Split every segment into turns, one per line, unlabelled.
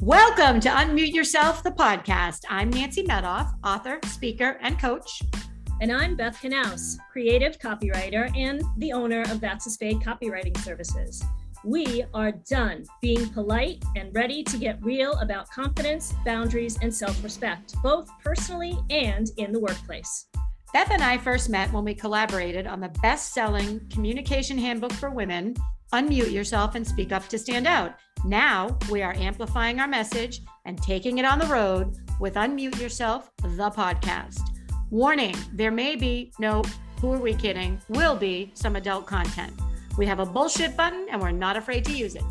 Welcome to Unmute Yourself, the podcast. I'm Nancy Medoff, author, speaker, and coach.
And I'm Beth Knaus, creative copywriter and the owner of That's a Spade Copywriting Services. We are done being polite and ready to get real about confidence, boundaries, and self-respect, both personally and in the workplace.
Beth and I first met when we collaborated on the best-selling communication handbook for women, Unmute Yourself and Speak Up to Stand Out. Now we are amplifying our message and taking it on the road with Unmute Yourself, the podcast. Warning, there may be, no, who are we kidding, will be some adult content. We have a bullshit button and we're not afraid to use it.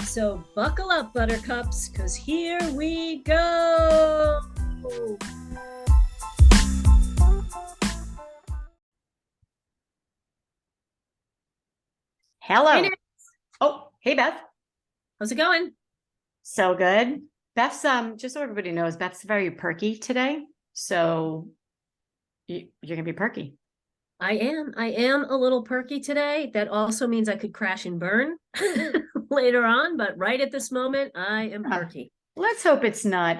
So buckle up, buttercups, because here we go.
Hello. Oh, hey, Beth.
How's it going?
So good. Beth's, just so everybody knows, Beth's very perky today. So you're going to be perky.
I am a little perky today. That also means I could crash and burn later on, but right at this moment, I am perky.
Let's hope it's not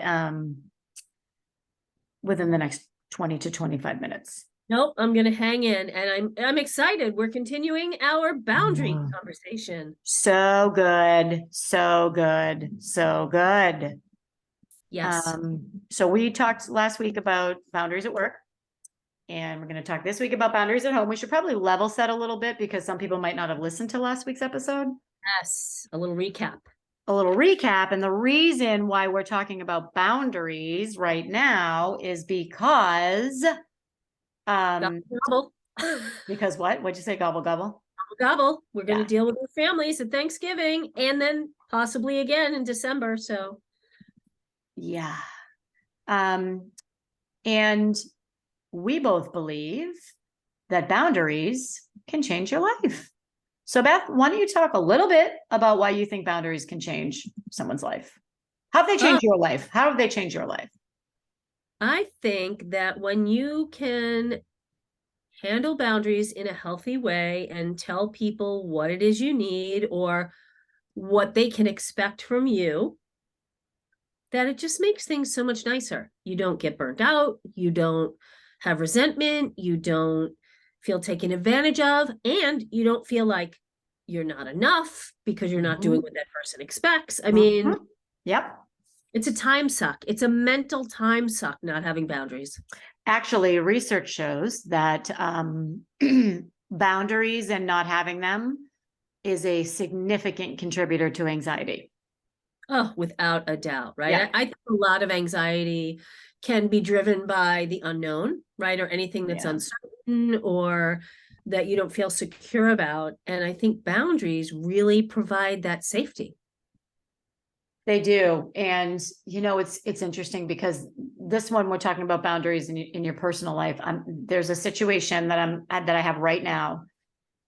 within the next 20 to 25 minutes.
Nope, I'm going to hang in, and I'm excited. We're continuing our boundary conversation.
So good, so good, so good.
Yes.
So we talked last week about boundaries at work, and we're going to talk this week about boundaries at home. We should probably level set a little bit because some people might not have listened to last week's episode.
Yes, a little recap.
And the reason why we're talking about boundaries right now is because
gobble.
Because what? What'd you say? Gobble, gobble?
Gobble. We're going to deal with our families at Thanksgiving and then possibly again in December. So
yeah. And we both believe that boundaries can change your life. So Beth, why don't you talk a little bit about why you think boundaries can change someone's life? How have they changed your life? How have they changed your life?
I think that when you can handle boundaries in a healthy way and tell people what it is you need or what they can expect from you, that it just makes things so much nicer. You don't get burnt out. You don't have resentment. You don't feel taken advantage of, and you don't feel like you're not enough because you're not doing what that person expects. I mean,
yep.
It's a time suck. It's a mental time suck not having boundaries.
Actually, research shows that boundaries and not having them is a significant contributor to anxiety.
Oh, without a doubt, right?
Yeah.
I think a lot of anxiety can be driven by the unknown, right? Or anything that's uncertain or that you don't feel secure about. And I think boundaries really provide that safety.
They do. And, it's interesting because this one, we're talking about boundaries in your personal life. There's a situation that I have right now,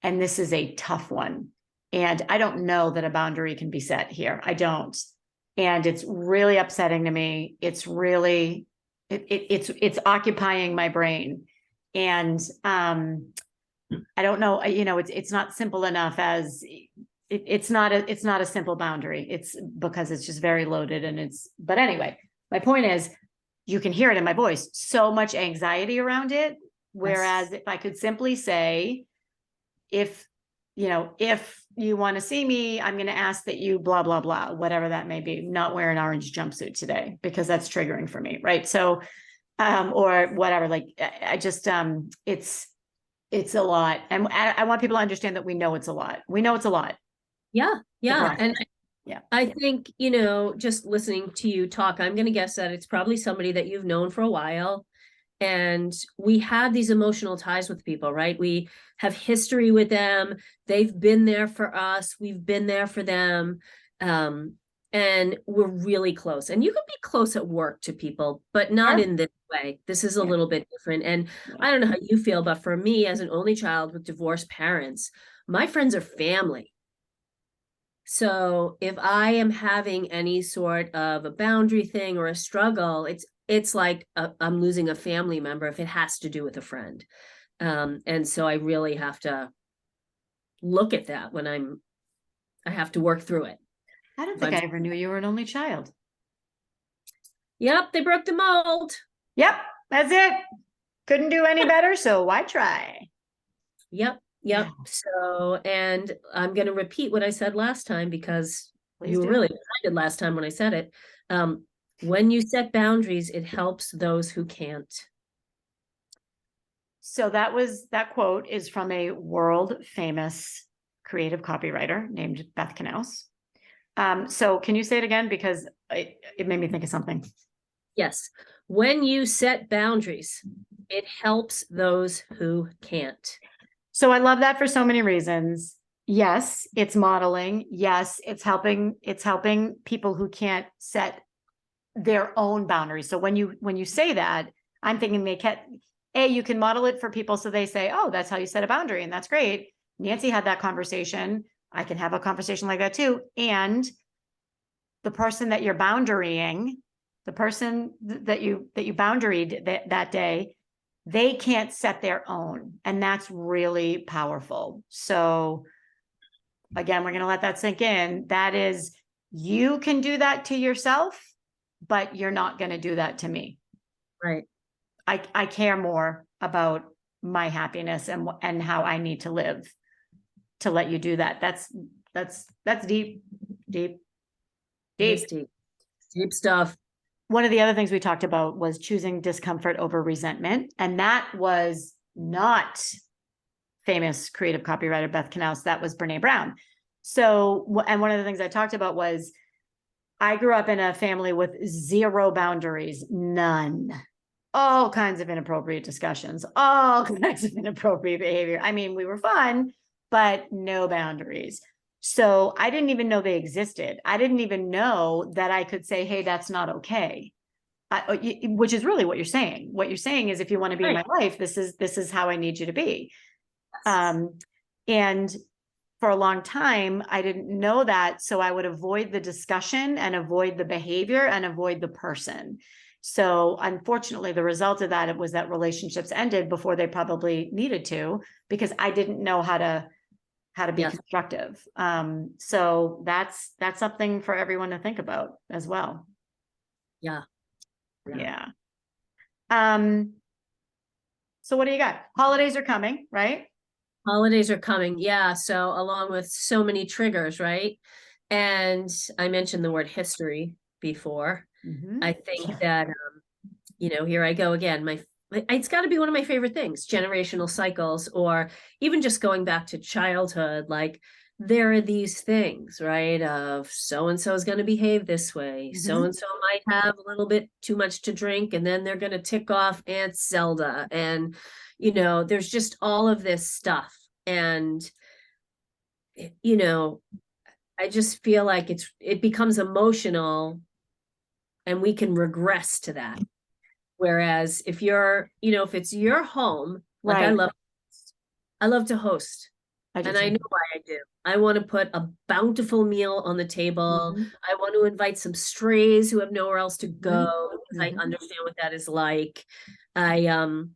and this is a tough one. And I don't know that a boundary can be set here. I don't. And it's really upsetting to me. It's really, it's occupying my brain. And I don't know, it's not simple enough as it's not a simple boundary. It's because it's just very loaded but anyway, my point is you can hear it in my voice, so much anxiety around it. Whereas if I could simply say, if you want to see me, I'm going to ask that you blah, blah, blah, whatever that may be, not wear an orange jumpsuit today because that's triggering for me. Right. So, or whatever, like I just, it's a lot. And I want people to understand that we know it's a lot. We know it's a lot.
Yeah. Yeah. And
yeah,
I think, just listening to you talk, I'm going to guess that it's probably somebody that you've known for a while. And we have these emotional ties with people, right? We have history with them. They've been there for us. We've been there for them. And we're really close. And you can be close at work to people, but not in this way. This is a little bit different. And I don't know how you feel, but for me, as an only child with divorced parents, my friends are family. So if I am having any sort of a boundary thing or a struggle, it's like I'm losing a family member if it has to do with a friend. And so I really have to look at that when I have to work through it.
I don't
If
think
I'm-
I ever knew you were an only child.
Yep, they broke the mold.
Yep, that's it. Couldn't do any better, so why try?
Yep,
Yeah.
yep. So, and I'm going to repeat what I said last time because
Please
you were
do.
really excited last time when I said it. When you set boundaries, it helps those who can't.
So that quote is from a world famous creative copywriter named Beth. So can you say it again? Because it made me think of something.
Yes. When you set boundaries, it helps those who can't.
So I love that for so many reasons. Yes, it's modeling. Yes, it's helping people who can't set their own boundaries. So when you say that, I'm thinking you can model it for people so they say, "Oh, that's how you set a boundary," and that's great. Nancy had that conversation. I can have a conversation like that too. And the person that you're boundarying, the person that you boundaried that day, they can't set their own, and that's really powerful. So again, we're going to let that sink in. That is, you can do that to yourself, but you're not going to do that to me.
Right.
I care more about my happiness and how I need to live to let you do that. That's deep, deep,
It's
deep.
deep. Deep stuff.
One of the other things we talked about was choosing discomfort over resentment. And that was not famous creative copywriter Beth Knaus. That was Brene Brown. So, and one of the things I talked about was I grew up in a family with zero boundaries, none, all kinds of inappropriate discussions, all kinds of inappropriate behavior. I mean, we were fun, but no boundaries. So I didn't even know they existed. I didn't even know that I could say, "Hey, that's not okay." Which is really what you're saying. What you're saying is, if you want to be in my life, this is how I need you to be. And for a long time, I didn't know that. So I would avoid the discussion and avoid the behavior and avoid the person. So unfortunately, the result of that was that relationships ended before they probably needed to, because I didn't know how to be
Yes.
constructive. So that's something for everyone to think about as well.
Yeah.
Yeah. So what do you got? Holidays are coming, right?
Holidays are coming. Yeah. So along with so many triggers, right? And I mentioned the word history before.
Mhm.
I think that, here I go again. It's got to be one of my favorite things, generational cycles, or even just going back to childhood. Like, there are these things, right? Of so-and-so is going to behave this way.
Mhm.
So-and-so might have a little bit too much to drink, and then they're going to tick off Aunt Zelda. And, there's just all of this stuff. And, I just feel like it becomes emotional, and we can regress to that. Whereas if if it's your home, like
Right.
I love to host. And I know why I do. I want to put a bountiful meal on the table.
Mhm.
I want to invite some strays who have nowhere else to go, because I
Mhm.
understand what that is like. And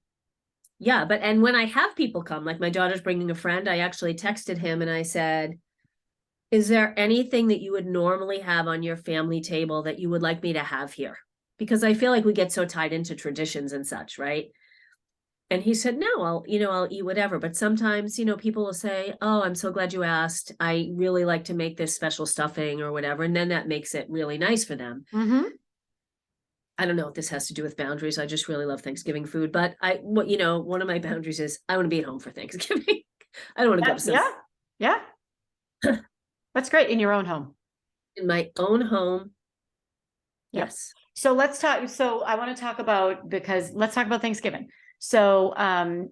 when I have people come, like my daughter's bringing a friend, I actually texted him and I said, "Is there anything that you would normally have on your family table that you would like me to have here?" Because I feel like we get so tied into traditions and such, right? And he said, "No, I'll eat whatever." But sometimes, people will say, "Oh, I'm so glad you asked. I really like to make this special stuffing," or whatever. And then that makes it really nice for them.
Mhm.
I don't know if this has to do with boundaries. I just really love Thanksgiving food. But one of my boundaries is I want to be at home for Thanksgiving. I don't want to go to some
Yeah. Yeah. That's great. In your own home.
in my own home.
Yep.
Yes.
So let's talk. So I want to talk about, let's talk about Thanksgiving. So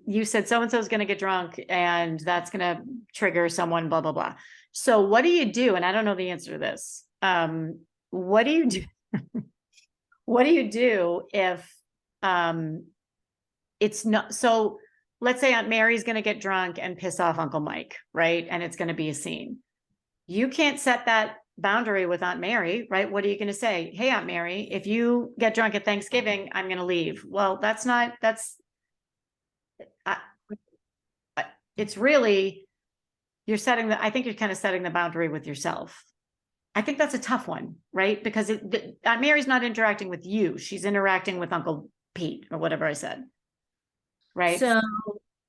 you said so-and-so is going to get drunk and that's going to trigger someone, blah, blah, blah. So what do you do? And I don't know the answer to this. What do you do? What do you do if it's not, so let's say Aunt Mary's going to get drunk and piss off Uncle Mike, right? And it's going to be a scene. You can't set that boundary with Aunt Mary, right? What are you going to say? "Hey, Aunt Mary, if you get drunk at Thanksgiving, I'm going to leave." Well, it's really, I think you're kind of setting the boundary with yourself. I think that's a tough one, right? Because Mary's not interacting with you. She's interacting with Uncle Pete or whatever I said. Right.
So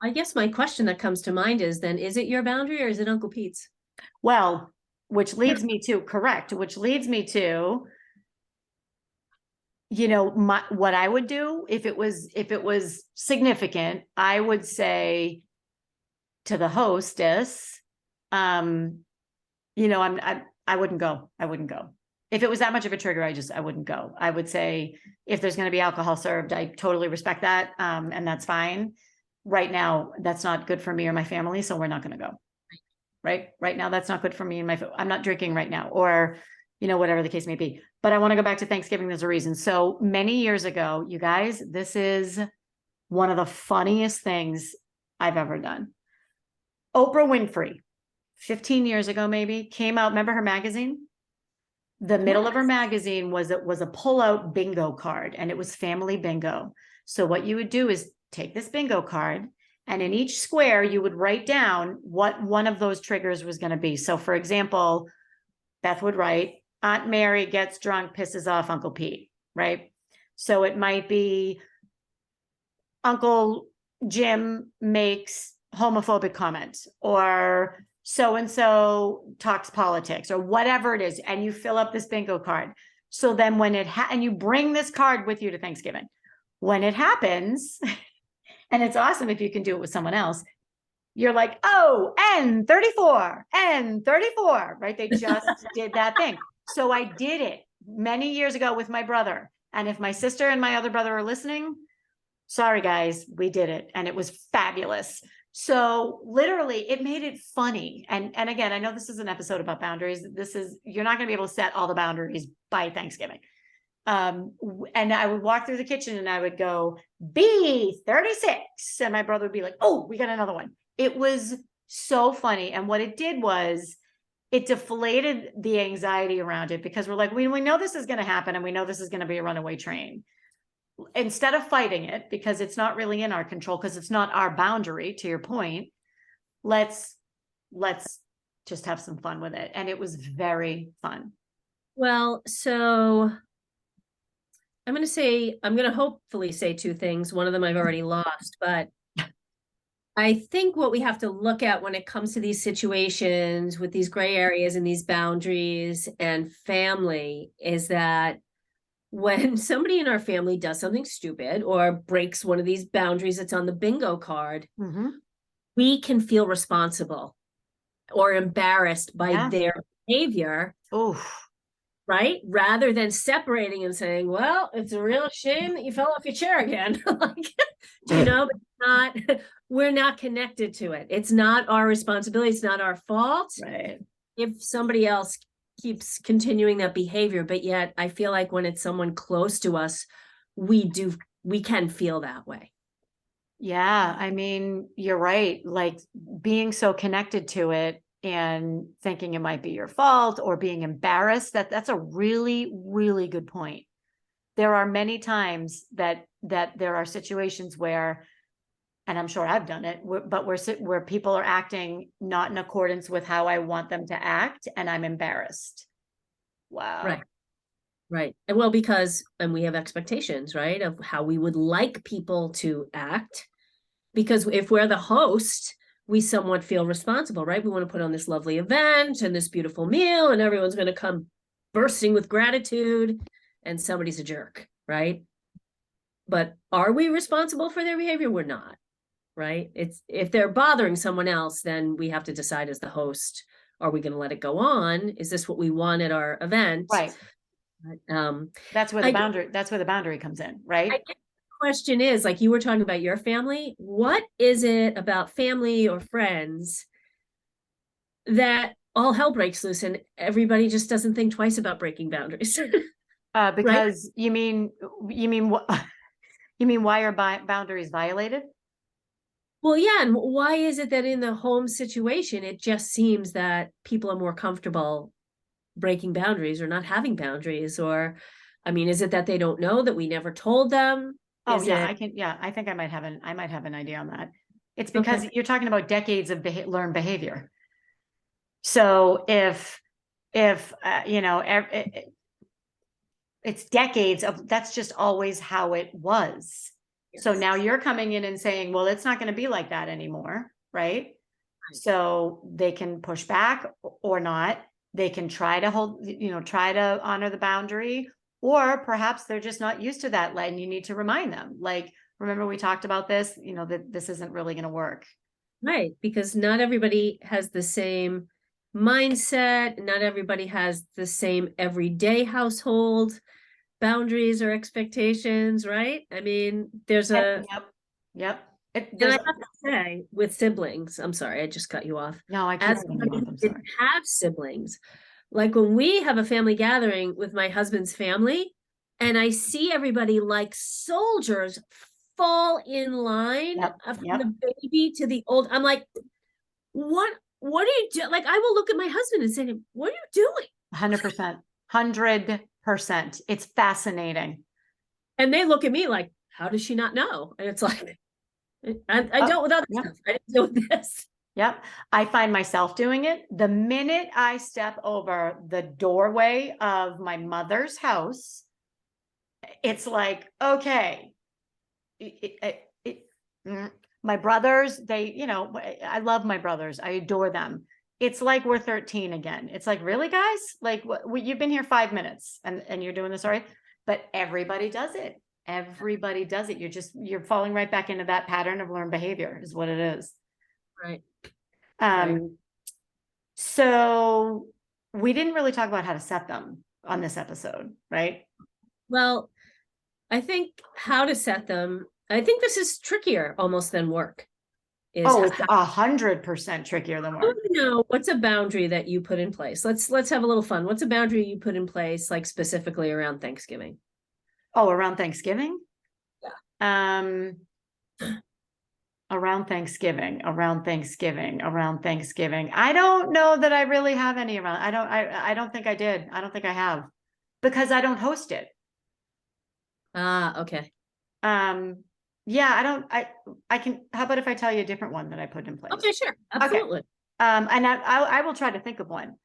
I guess my question that comes to mind is then, is it your boundary or is it Uncle Pete's?
Well, which leads me to correct, which leads me to, what I would do if it was significant, I would say to the hostess, I wouldn't go. I wouldn't go. If it was that much of a trigger, I wouldn't go. I would say if there's going to be alcohol served, I totally respect that. And that's fine. Right now, that's not good for me or my family. So we're not going to go. Right now, that's not good for me and I'm not drinking right now, or, whatever the case may be. But I want to go back to Thanksgiving. There's a reason. So many years ago, you guys, this is one of the funniest things I've ever done. Oprah Winfrey, 15 years ago, maybe, came out. Remember her magazine? The middle of her magazine was a pull-out bingo card, and it was family bingo. So what you would do is take this bingo card, and in each square, you would write down what one of those triggers was going to be. So for example, Beth would write, Aunt Mary gets drunk, pisses off Uncle Pete, right? So it might be Uncle Jim makes homophobic comments, or so-and-so talks politics, or whatever it is. And you fill up this bingo card. So then when and you bring this card with you to Thanksgiving, when it happens, and it's awesome if you can do it with someone else, you're like, oh, N34, N34, right? They just did that thing. So I did it many years ago with my brother. And if my sister and my other brother are listening, sorry guys, we did it. And it was fabulous. So literally it made it funny. And again, I know this is an episode about boundaries. You're not going to be able to set all the boundaries by Thanksgiving. And I would walk through the kitchen and I would go, B36. And my brother would be like, oh, we got another one. It was so funny. And what it did was it deflated the anxiety around it, because we're like, we know this is going to happen, and we know this is going to be a runaway train. Instead of fighting it, because it's not really in our control, because it's not our boundary, to your point, let's just have some fun with it. And it was very fun.
Well, so I'm going to hopefully say two things. One of them I've already lost, but I think what we have to look at when it comes to these situations with these gray areas and these boundaries and family is that when somebody in our family does something stupid or breaks one of these boundaries that's on the bingo card, we can feel responsible or embarrassed by their behavior. Right? Rather than separating and saying, well, it's a real shame that you fell off your chair again. But we're not connected to it. It's not our responsibility. It's not our fault.
Right.
If somebody else keeps continuing that behavior, but yet I feel like when it's someone close to us, we can feel that way.
Yeah. I mean, you're right. Like being so connected to it and thinking it might be your fault, or being embarrassed, that's a really, really good point. There are many times that there are situations where, and I'm sure I've done it, where people are acting not in accordance with how I want them to act, and I'm embarrassed. Wow.
Right. And well, because we have expectations, right, of how we would like people to act. Because if we're the host, we somewhat feel responsible, right? We want to put on this lovely event and this beautiful meal, and everyone's going to come bursting with gratitude, and somebody's a jerk, right? But are we responsible for their behavior? We're not, right? It's if they're bothering someone else, then we have to decide as the host, are we going to let it go on? Is this what we want at our event?
Right. That's where the boundary comes in, right?
I guess the question is, like you were talking about your family, what is it about family or friends that all hell breaks loose and everybody just doesn't think twice about breaking boundaries?
Because right? You mean what? You mean why are boundaries violated?
Well, yeah. And why is it that in the home situation, it just seems that people are more comfortable breaking boundaries or not having boundaries? Or, I mean, is it that they don't know, that we never told them?
Oh, yeah, I think I might have an idea on that. It's because you're talking about decades of learned behavior. So if if, it's decades of, that's just always how it was. So
Yes.
now you're coming in and saying, well, it's not going to be like that anymore. Right. So they can push back or not. They can try to try to honor the boundary, or perhaps they're just not used to that. And you need to remind them, like, remember we talked about this, that this isn't really going to work.
Right, because not everybody has the same mindset. Not everybody has the same everyday household boundaries or expectations, right? I mean, there's a,
Yep.
and I have to say, with siblings, I'm sorry, I just cut you off.
No, I keep
As
cutting you
somebody
off,
who
I'm
didn't
sorry.
have siblings, like when we have a family gathering with my husband's family, and I see everybody like soldiers fall in line
Yep,
from
yep.
the baby to the old. I'm like, what are you doing? Like, I will look at my husband and say to him, what are you doing?
100%. 100%. It's fascinating.
And they look at me like, how does she not know? And it's like, I dealt with other stuff. I didn't deal with this.
Yep. I find myself doing it. The minute I step over the doorway of my mother's house, it's like, okay. My brothers, I love my brothers. I adore them. It's like we're 13 again. It's like, really, guys? Like, you've been here 5 minutes and you're doing this already? But everybody does it. Everybody does it. You're falling right back into that pattern of learned behavior is what it is.
Right.
Right. So we didn't really talk about how to set them on this episode, right?
Well, I think how to set them, I think this is trickier almost than work.
It's 100% trickier than work.
What's a boundary that you put in place? Let's have a little fun. What's a boundary you put in place, like specifically around Thanksgiving?
Oh, around Thanksgiving?
Yeah.
Around Thanksgiving. I don't know that I really have any around. I don't think I did. I don't think I have, because I don't host it.
Okay.
Yeah, I can, how about if I tell you a different one that I put in place?
Okay, sure. Absolutely.
Okay. And I will try to think of one.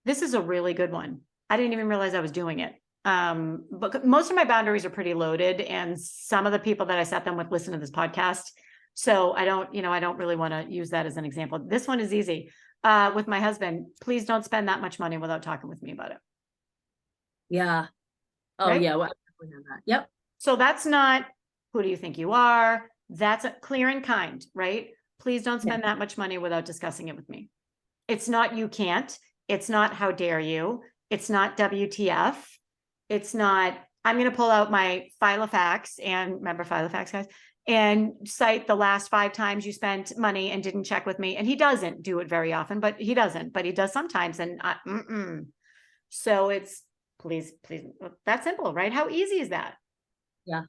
This is a really good one. I didn't even realize I was doing it. But most of my boundaries are pretty loaded, and some of the people that I set them with listen to this podcast. So I don't really want to use that as an example. This one is easy. With my husband, please don't spend that much money without talking with me about it.
Yeah. Oh,
right?
yeah. Well, yep.
So that's not, who do you think you are? That's clear and kind, right? Please don't spend that much money without discussing it with me. It's not, you can't. It's not, how dare you? It's not WTF. It's not, I'm going to pull out my Filofax, and remember Filofax, guys, and cite the last 5 times you spent money and didn't check with me. And he doesn't do it very often, but he does sometimes. And so it's, please, that's simple, right? How easy is that?
Yeah.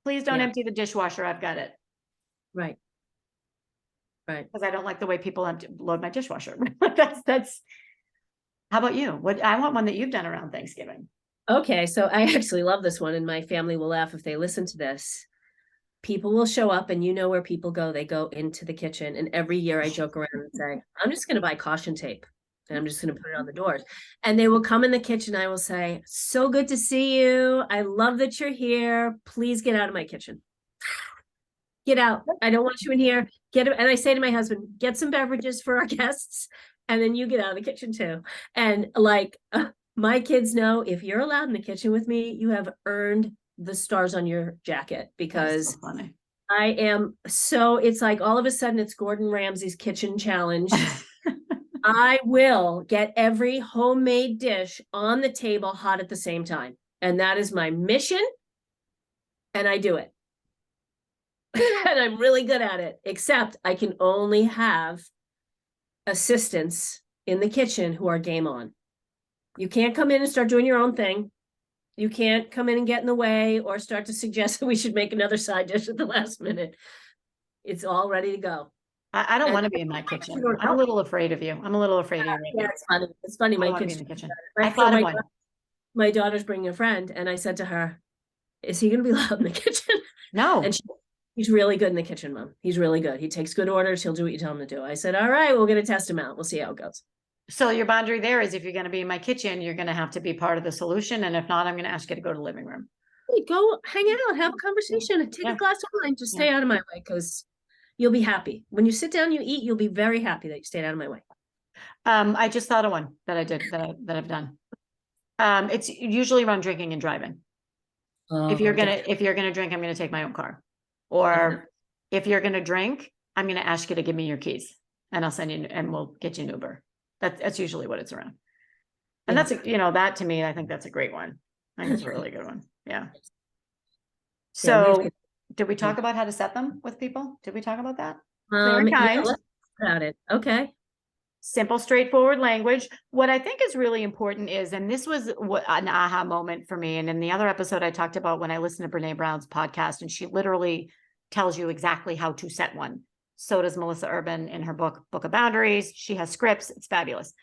Please don't empty the dishwasher. I've got it.
Right.
Because I don't like the way people load my dishwasher. That's, how about you? I want one that you've done around Thanksgiving.
Okay, so I actually love this one, and my family will laugh if they listen to this. People will show up, and you know where people go. They go into the kitchen, and every year I joke around and say, I'm just going to buy caution tape, and I'm just going to put it on the doors. And they will come in the kitchen. I will say, so good to see you. I love that you're here. Please get out of my kitchen. Get out. I don't want you in here. And I say to my husband, get some beverages for our guests, and then you get out of the kitchen too. And like, my kids know, if you're allowed in the kitchen with me, you have earned the stars on your jacket, because
so
I am it's like all of a sudden it's Gordon Ramsay's kitchen challenge. I will get every homemade dish on the table hot at the same time. And that is my mission. And I do it. And I'm really good at it, except I can only have assistants in the kitchen who are game on. You can't come in and start doing your own thing. You can't come in and get in the way or start to suggest that we should make another side dish at the last minute. It's all ready to go.
I don't want to be in that kitchen. I'm a little afraid of you. I'm a little afraid of you.
Yeah, it's funny. It's funny. My kids
in the kitchen.
I thought of one. My daughter's bringing a friend, and I said to her, "Is he going to be allowed in the kitchen?"
No.
And He's really good in the kitchen, Mom. He's really good. He takes good orders. He'll do what you tell him to do. I said, all right, we're going to test him out. We'll see how it goes.
So your boundary there is if you're going to be in my kitchen, you're going to have to be part of the solution. And if not, I'm going to ask you to go to the living room.
Hey, go hang out, have a conversation, and take
Yeah.
a glass of wine. Just stay
Yeah.
out of my way because you'll be happy. When you sit down, you eat, you'll be very happy that you stayed out of my way.
I just thought of one that I did that I've done. It's usually around drinking and driving. If you're gonna drink, I'm gonna take my own car. Or
Definitely.
if you're gonna drink, I'm gonna ask you to give me your keys and I'll send you and we'll get you an Uber. That's usually what it's around. And
Yeah.
that's, that to me, I think that's a great one. I think it's a really good one. Yeah.
Yeah,
So did we talk about how to set them with people? Did we talk about that? Clear and
yeah,
kind.
let's talk about it. Okay.
Simple, straightforward language. What I think is really important is, and this was an aha moment for me. And in the other episode, I talked about when I listened to Brene Brown's podcast, and she literally tells you exactly how to set one. So does Melissa Urban in her book of Boundaries. She has scripts. It's fabulous.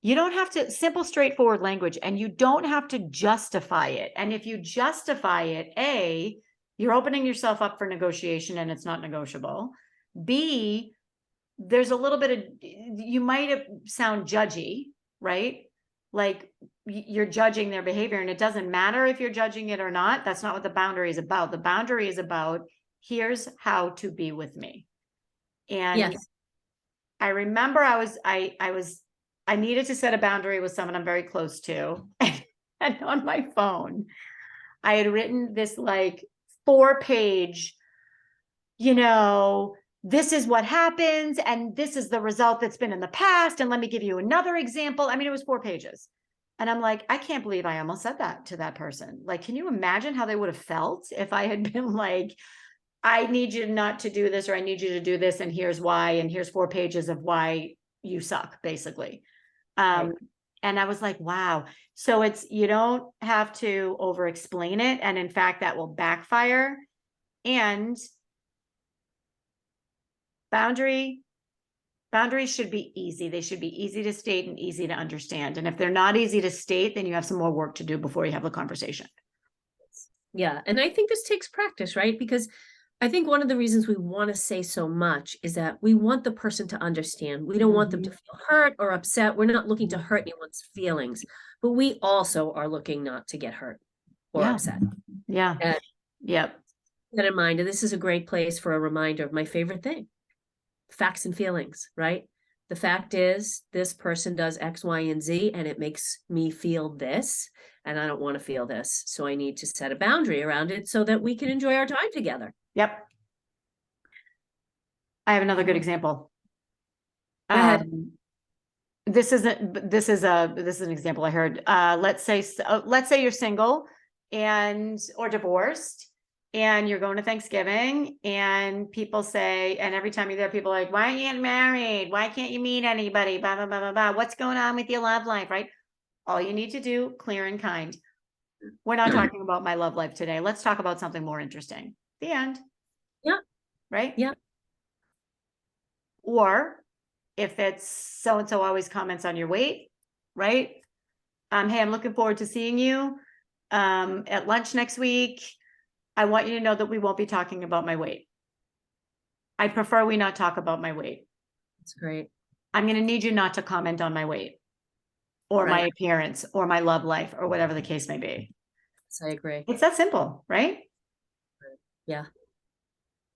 You don't have to, simple, straightforward language, and you don't have to justify it. And if you justify it, you're opening yourself up for negotiation and it's not negotiable. B, there's a little bit of, you might sound judgy, right? Like you're judging their behavior, and it doesn't matter if you're judging it or not. That's not what the boundary is about. The boundary is about, here's how to be with me. And
Yes.
I remember I needed to set a boundary with someone I'm very close to. And on my phone, I had written this like 4-page, this is what happens, and this is the result that's been in the past. And let me give you another example. I mean, it was 4 pages. And I'm like, I can't believe I almost said that to that person. Like, can you imagine how they would have felt if I had been like, I need you not to do this, or I need you to do this, and here's why, and here's 4 pages of why you suck, basically.
Right.
And I was like, wow. So you don't have to over explain it. And in fact, that will backfire. And boundaries should be easy. They should be easy to state and easy to understand. And if they're not easy to state, then you have some more work to do before you have the conversation.
Yeah. And I think this takes practice, right? Because I think one of the reasons we want to say so much is that we want the person to understand. We don't want them to feel hurt or upset. We're not looking to hurt anyone's feelings, but we also are looking not to get hurt or upset.
Yeah.
And
yep.
that in mind, and this is a great place for a reminder of my favorite thing, facts and feelings, right? The fact is, this person does X, Y, and Z, and it makes me feel this, and I don't want to feel this. So I need to set a boundary around it so that we can enjoy our time together.
Yep. I have another good example.
Go ahead.
This is an example I heard. Let's say you're single or divorced, and you're going to Thanksgiving, and people say, and every time you're there, people are like, why aren't you getting married? Why can't you meet anybody? Blah, blah, blah, blah, blah. What's going on with your love life, right? All you need to do, clear and kind. We're not talking about my love life today. Let's talk about something more interesting. The end.
Yeah.
Right?
Yeah.
Or if it's so-and-so always comments on your weight, right? Hey, I'm looking forward to seeing you at lunch next week. I want you to know that we won't be talking about my weight. I prefer we not talk about my weight.
That's great.
I'm going to need you not to comment on my weight or my appearance or my love life or whatever the case may be.
Yes, I agree.
It's that simple, right?
Yeah.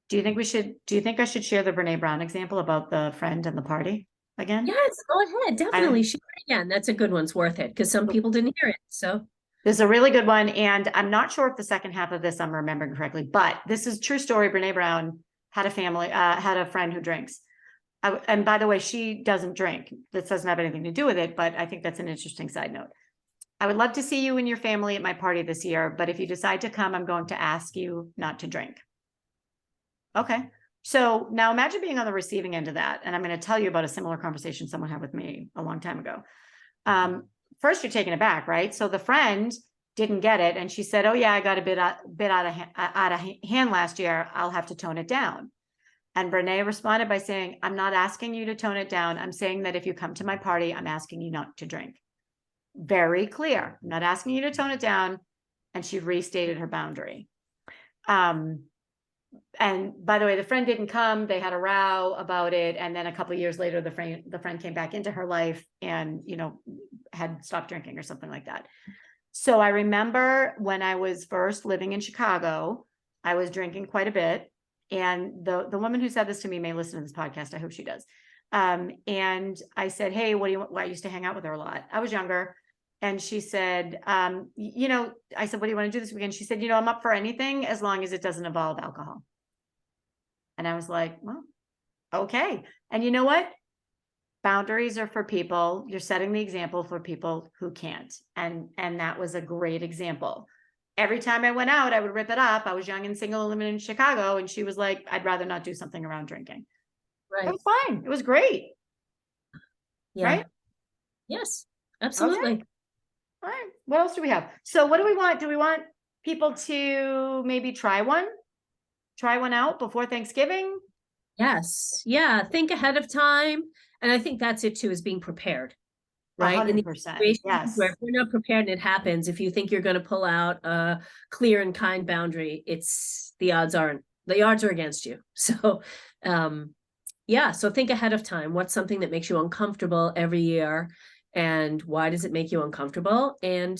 Do you think I should share the Brene Brown example about the friend and the party again?
Yes, go ahead. Definitely share it again. That's a good one. It's worth it because some people didn't hear it. So
this is a really good one. And I'm not sure if the second half of this I'm remembering correctly, but this is true story. Brene Brown had a friend who drinks. And by the way, she doesn't drink. This doesn't have anything to do with it, but I think that's an interesting side note. I would love to see you and your family at my party this year, but if you decide to come, I'm going to ask you not to drink. Okay. So now imagine being on the receiving end of that. And I'm going to tell you about a similar conversation someone had with me a long time ago. First, you're taken aback, right? So the friend didn't get it. And she said, oh yeah, I got a bit out of hand last year. I'll have to tone it down. And Brene responded by saying, I'm not asking you to tone it down. I'm saying that if you come to my party, I'm asking you not to drink. Very clear. I'm not asking you to tone it down. And she restated her boundary. And by the way, the friend didn't come. They had a row about it. And then a couple of years later, the friend came back into her life and, had stopped drinking or something like that. So I remember when I was first living in Chicago, I was drinking quite a bit. And the woman who said this to me may listen to this podcast. I hope she does. And I said, hey, what do you want? Well, I used to hang out with her a lot. I was younger. And she said, I said, what do you want to do this weekend? She said, I'm up for anything as long as it doesn't involve alcohol. And I was like, well, okay. And you know what? Boundaries are for people. You're setting the example for people who can't. And that was a great example. Every time I went out, I would rip it up. I was young and single and living in Chicago. And she was like, I'd rather not do something around drinking.
Right.
It was fine. It was great.
Yeah.
Right?
Yes, absolutely.
Okay. All right. What else do we have? So what do we want? Do we want people to maybe try one out before Thanksgiving?
Yes. Yeah. Think ahead of time. And I think that's it too, is being prepared. Right. In the
100%. Yes.
where if we're not prepared and it happens, if you think you're going to pull out a clear and kind boundary, the odds are against you. So, so think ahead of time. What's something that makes you uncomfortable every year? And why does it make you uncomfortable? And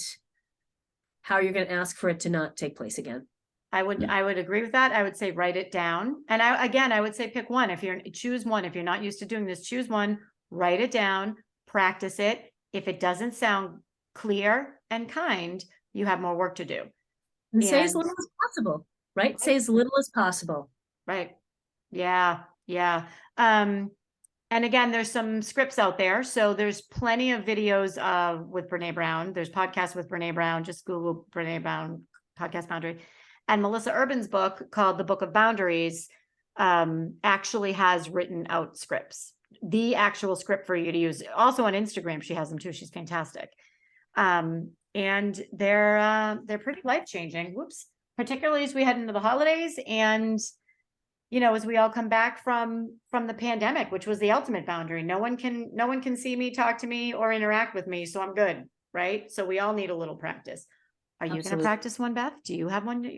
how you're going to ask for it to not take place again.
I would agree with that. I would say write it down. And I would say pick one. Choose one. If you're not used to doing this, choose one, write it down, practice it. If it doesn't sound clear and kind, you have more work to do.
And say as little as possible, right? Say as little as possible.
Right. Yeah. Yeah. And again, there's some scripts out there. So there's plenty of videos with Brene Brown. There's podcasts with Brene Brown. Just Google Brene Brown podcast boundary. And Melissa Urban's book called The Book of Boundaries actually has written out scripts, the actual script for you to use. Also on Instagram, she has them too. She's fantastic. And they're pretty life-changing. Whoops. Particularly as we head into the holidays and as we all come back from the pandemic, which was the ultimate boundary. No one can see me, talk to me, or interact with me. So I'm good. Right. So we all need a little practice. Are you going to practice one, Beth? Do you have one that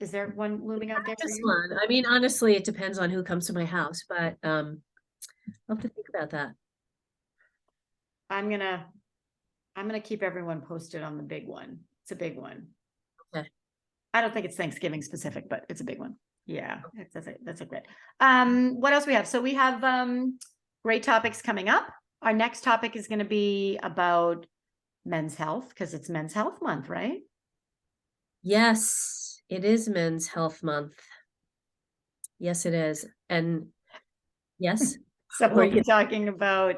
is there one looming out there for you?
One. I mean, honestly, it depends on who comes to my house, but I'll have to think about that.
I'm going to keep everyone posted on the big one. It's a big one.
Okay.
I don't think it's Thanksgiving specific, but it's a big one. Yeah, that's a great. What else we have? So we have great topics coming up. Our next topic is going to be about men's health because it's Men's Health Month, right?
Yes, it is Men's Health Month. Yes, it is. And yes.
So we'll be talking about,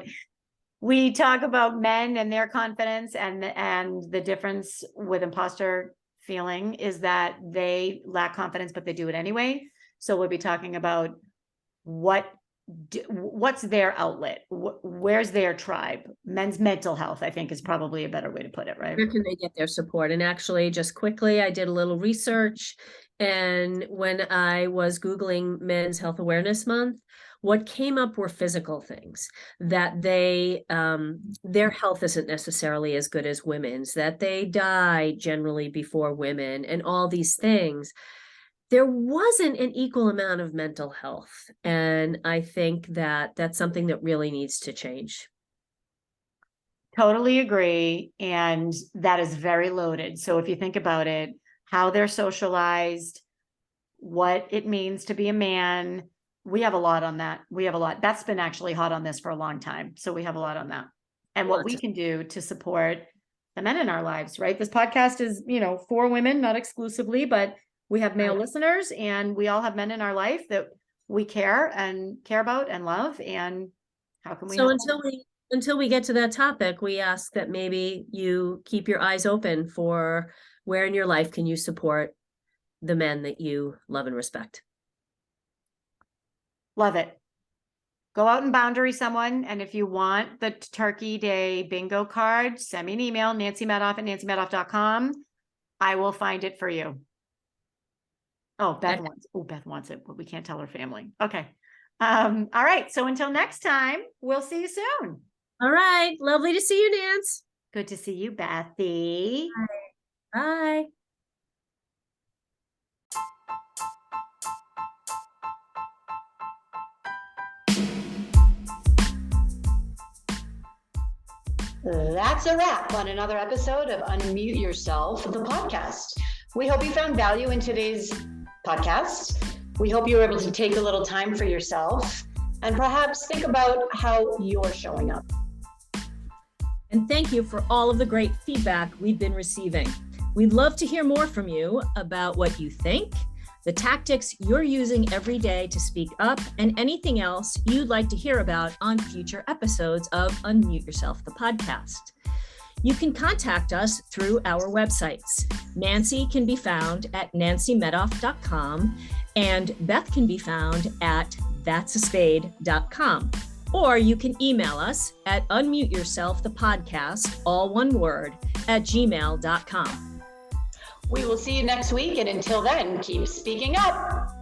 we talk about men and their confidence and the difference with imposter feeling is that they lack confidence, but they do it anyway. So we'll be talking about what's their outlet, where's their tribe. Men's mental health, I think, is probably a better way to put it, right?
Where can they get their support? And actually, just quickly, I did a little research, and when I was Googling Men's Health Awareness Month, what came up were physical things, that their health isn't necessarily as good as women's, that they die generally before women, and all these things. There wasn't an equal amount of mental health. And I think that that's something that really needs to change.
Totally agree. And that is very loaded. So if you think about it, how they're socialized, what it means to be a man, we have a lot on that. We have a lot. Beth's been actually hot on this for a long time. So we have a lot on that. And what we can do to support the men in our lives, right? This podcast is, for women, not exclusively, but we have male listeners and we all have men in our life that we care about and love. And how can we?
So until we get to that topic, we ask that maybe you keep your eyes open for where in your life can you support the men that you love and respect.
Love it. Go out and boundary someone. And if you want the Turkey Day bingo card, send me an email, nancymadoff@nancymadoff.com. I will find it for you. Oh, Beth wants it, but we can't tell her family. Okay. All right. So until next time, we'll see you soon.
All right. Lovely to see you, Nance.
Good to see you, Bethy.
Bye.
That's a wrap on another episode of Unmute Yourself, the podcast. We hope you found value in today's podcast. We hope you were able to take a little time for yourself and perhaps think about how you're showing up.
And thank you for all of the great feedback we've been receiving. We'd love to hear more from you about what you think, the tactics you're using every day to speak up, and anything else you'd like to hear about on future episodes of Unmute Yourself, the podcast. You can contact us through our websites. Nancy can be found at nancymedoff.com and Beth can be found at that'saspade.com. Or you can email us at unmuteyourselfthepodcast, all one word, @gmail.com.
We will see you next week, and until then, keep speaking up.